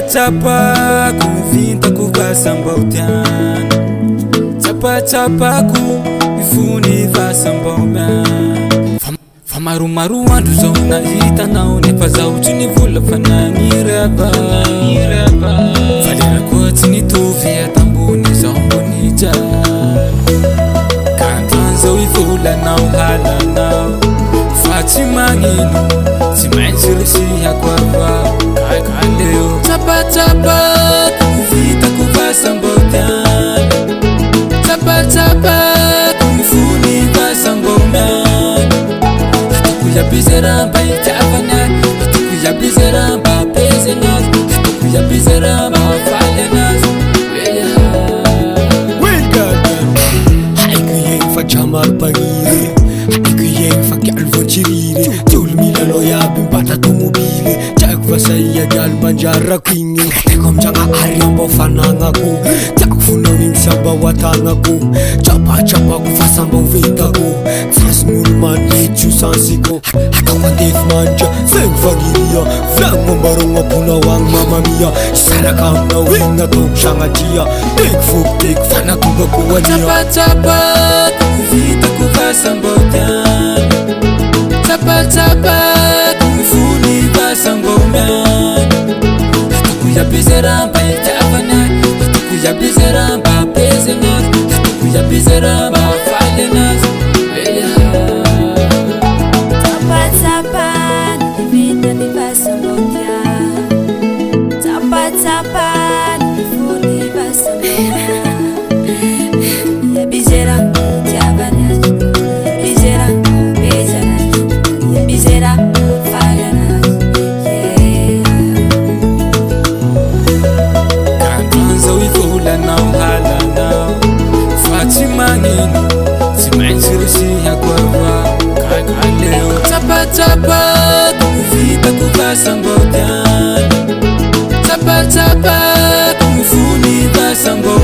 Tsapatsapako mivintako vasambautiana. Tsapatsapako mifony vasambaomiana. Fa maromaro andro zao nahitanao nefa zaho tsy nivola fa nagniraba. Valera tsy nitovy atambony zao mbony jalo. Kantan zao ivolanao halanao fa tsy magnino tsy maintsy resihako avao kakaleo. Tsapatsapako mivitako vasambaotiana. Tsapatsapako mifony vasambaomiana. Bizeramba itiavana, itukuya bizeramba pezenas, itukuya bizeramba falenas. Haikuye fa chamar bagire, haikuye fa calvo chirire. Tul milano ya bimbata automobile, jak vasaya gal banjara kinge. Tekom janga ariambo fanangaku, tak funoni samba watangaku. Tsapatsapako fasamba vitaku, fas mulman lechu sansiko. Akawandef manja, feng fagiria, flang mambarong apuna wang mamma mia. Sarakam na winga tok shangatia, tek fuk tek fana kuga kuwania. Tsapatsapako vitaku vasambautiana. Tsapatsapako mifony vasambaomiana. Itukuya bizeramba itiavana, itukuya bizeramba pezenas, itukuya bizeramba falenas. Tsapatsapako mivitako vasambaotiana. Tsapatsapako mifony vasambaomiana.